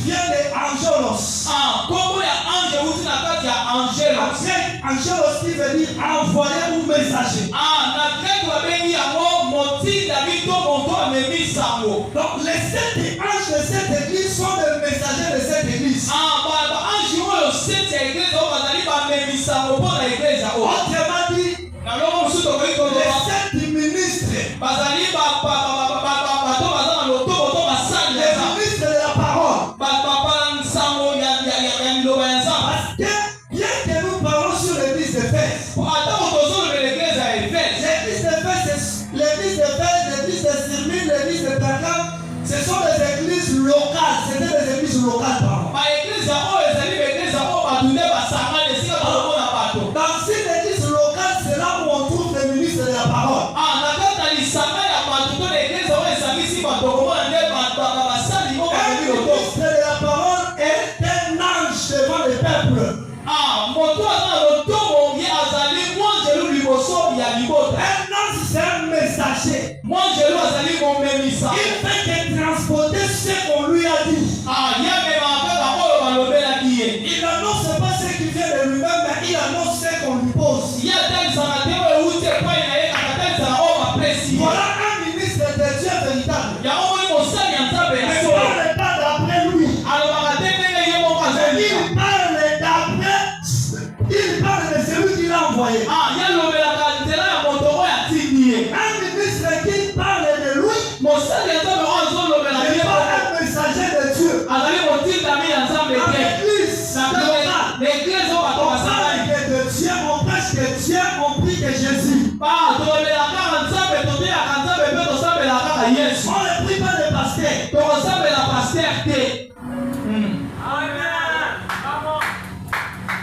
vient de Angelos. Comment ya ange uti na kati ya angelos. Angelos qui veut dire envoyé ou messager. Na grec babengi yango motinda bito moto amemisa yango. Donc les 7 anges de cette église sont des messagers de cette église. Ange oyo 7 ya église oyo bazali bamemisa yango mpo na église oyo. Autrement dit, les 7 ministres bazali bato baza na lotoboto basali les ministres de la parole. balansango ya miloba ya nzambe. Parce que bien que nous parlons sur l'église d'Éphèse, ata tozoloba l'église ya Éphèse, l'église d'Éphèse, l'église de Smyrne, l'église de Pergame, ce sont des églises locales. C'était des églises locales, pardon. baeglise oyo ezali baeglise oyo bato nde basangana esika tozomona bato. Dans cette église locale, c'est là où on trouve les ministres de la parole. Na kati ya lisanga ya bato to na église oyo esangisi bato komona nde basali mo Un ministre de la parole est un ange devant le peuple. moto aza na lotobo ye azali mwanjelu liboso ya libota. Un ange, c'est un messager. Mwanjelu azali momemisa. Il fait que transporter ce qu'on lui a dit. Ye amemaka kaka oyo balobelaki ye. Il n'annonce pas ce qui vient de lui-même, mais il annonce ce qu'on lui pose. Ye atalisaka te oyo euti epai na ye kaka atalisaka oyo bapesi ye. Voilà un ministre de Dieu véritable. yango moni mosali ya nzambe ya Mais il ne solo parle pas d'après lui. alobaka te ndenge ye moko azolika. Il parle de celui qui l'a envoyé. Ye alobelaka nzela ya moto oyo atindi ye. Un ministre qui parle de lui, mosali ya nzambe oyo azolobela n'est ye pas un messager de Dieu. azali motindami ya nzambe En te. l'église, L'église oyo bato on basangani parle que de Dieu, on prêche que Dieu, on prie que Jésus. tolobelaka kaka nzambe toteyaka nzambe mpe tosambelaka kaka yesu. On ne prie pas de pasteur. tokosambela paster te.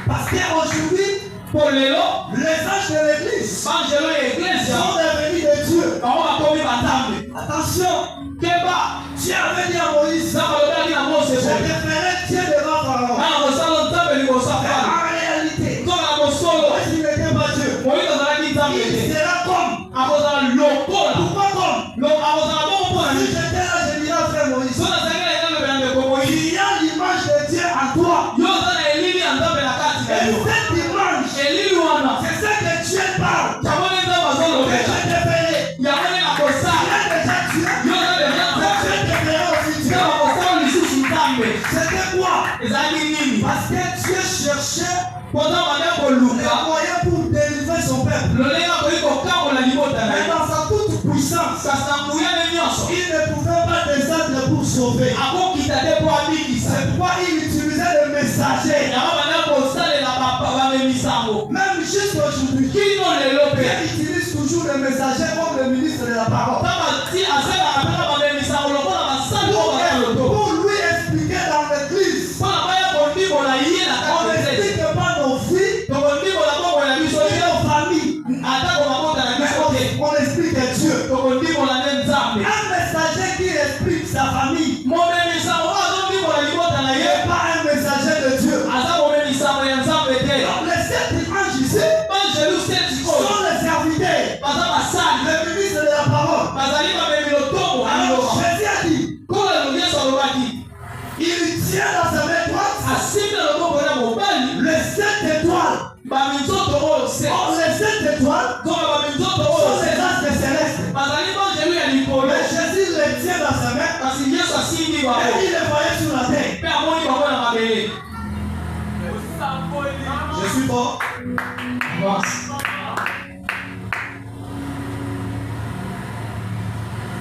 Parce qu'aujourd'hui, po lelo les anges de l'église banjelo ya eglise sont devenus de Dieu. bango bakomi batambe. Attention, keba Dieu avait dit à Moïse, nzambe alobelaki na mose je boye te ferai Dieu devant Pharaon. nana kosala nzambe liboso ya Mais fali. en réalité, toka na mosolo Moïse n'était pas Dieu. moïse azalaki nzambe Il te. sera comme. akozala lokola Pourquoi comme? akozala bongo mpo na Si nini. j'étais là, je dirais à frère Moïse, so nazalaki na eza lobela ndeko moïse il y a l'image de Dieu en toi. yo oza na elili ya nzambe na kati na Et yo. cette image, elili wana c'est ce que Dieu parle. yango nde nzambe Que azolobela je te ferai. yango nde Il nakosala est déjà Dieu. yo oza deja Je te ferai aussi Dieu. nzambe akosala lisusu nzambe. C'était quoi? ezalaki nini Parce que Dieu cherchait mpona banda les koluka moyens pour délivrer son peuple. lolenge akoki kokambola libota na Mais ye. dans sa toute puissance, kasi na nguyane nyonso il ne pouvait pas descendre pour sauver. akokita te mpo abikisa. C'est pourquoi il utilisait les messagers. yango banda kosalela bamemisango Même jusqu'aujourd'hui, kino lelo Dieu mpe utilise toujours les messagers comme le ministre de la parole. kama ti asalaka mpena bamemisango lokola basali oyo baza loto Pour lui expliquer dans l'église, mpona baya kondimbola ye na on kati ya eglise. n'explique pas nos vies tokondimbola bongo na biso et te nos familles, atako mabota na mais biso te on explique Dieu. tokondimbola nde nzambe. Un messager qui explique sa famille momemisango oyo azondimbola libota na ye n'est pas un messager de Dieu. aza momemisango ya nzambe te. Donc les 7 anges ici banjelu seti oyo sont les serviteurs, baza basali les ministres de la parole. bazali bamemi lotongo Alors aliloba Jésus a dit, kolo elongi yesu alobaki il tient dans sa main droite asimbi na loboko na mobali les 7 étoiles. baminzoto oyo se Or les 7 étoiles toka baminzoto oyo sont se les anges célestes. bazali banjelu ya likolo Mais Jésus les tient dans sa main kasi yesu asimbi bango et il les voyait sur la terre. mpe amoni bango na mabele. Je suis fort.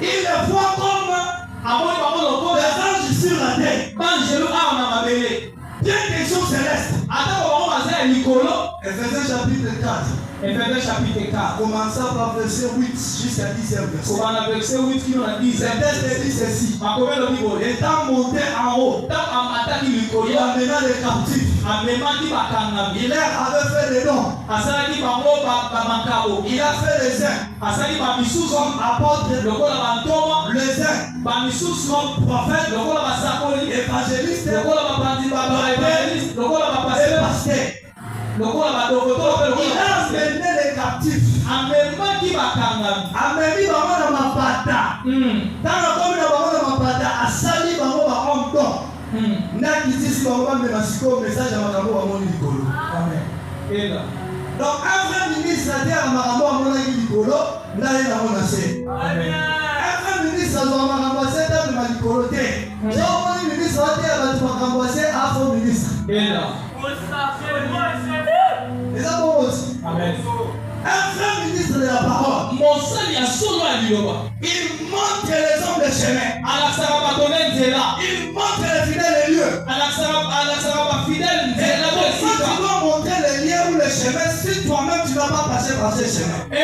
Il les voit comme amoni bango lokola les anges sur la terre. banjelu awa na mabele Bien qu'ils sont célestes. atako bango baza ya likolo. Ephésiens chapitre 4. Ephésiens chapitre 4 Commençant par verset 8 jusqu'à 10e verset. kobanda verset 8 kino na 10 Le texte dit ceci. makomi elobi boye Étant monté en haut, ntango amataki likolo il amena les captifs. amemaki bakangami Il leur avait fait des dons. asalaki bango bamakabo Il a fait les uns asali bamisusu comme apôtres, lokola bantoma les uns bamisusu comme prophètes, lokola basakoli évangélistes lokola bapanzi baevangeliste lokola et bapasteur pasteurs. lokola badokotolo mpe Il lokola a pasteur amené les captifs. amemaki bakangami Amemi bango na mapata. Ntango akomi na bango na mapata, asali bango ba homme don. nakitisi bango bamema sikoyo message ya makambo bamoni likolo. Donc un vrai ministre ateyaka makambo amonaki likolo ndaye nango na se. Un vrai ministre azwaka makambo ase tamema likolo te. So omoni ministre ateya bato makambo ase afo ministre. Eza bongo aussi. Un vrai ministre de la parole. Il montre les hommes de chemin. Il montre les fidèles les lieux. Comment tu dois montrer les lieux ou les chemins si toi-même tu n'as pas passé par ces chemins? Tu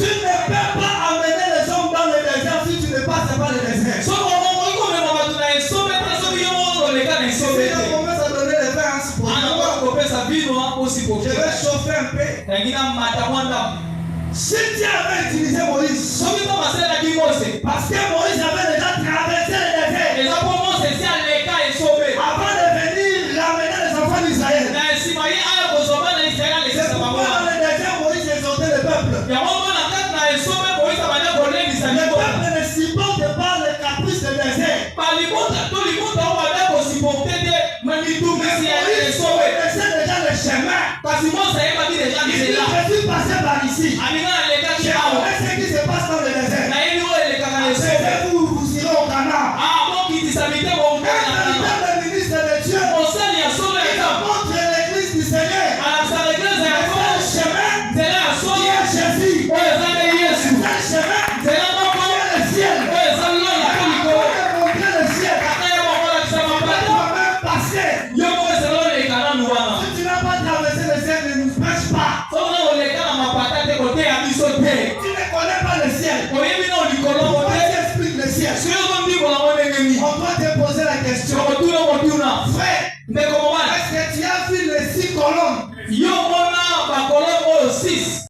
ne peux pas amener les hommes dans le désert si tu ne passes pas le désert. Je vais chauffer un peu. Si tu avais utilisé Moïse, parce que Moïse avait déjà traversé le désert avant de venir ramener les enfants d'Israël. C'est pourquoi dans le désert Moïse exhortait le peuple. Le peuple ne supporte pas les caprices du désert. Parce que moi, ça y est, il est passé par ici. Ce qui se passe dans le désert. Vous irez au Canaan. Le ministre de Dieu, il montre l'église du Seigneur. Le chemin qui est Jésus. Le chemin qui est le ciel. Il faut montrer le ciel. Tu vas même passer. Si tu n'as pas traversé le ciel, ne nous prêche pas. Tu ne connais pas le ciel. Pourquoi tu expliques le ciel? On doit te poser la question. Frère, est-ce que tu as vu les 6 colonnes?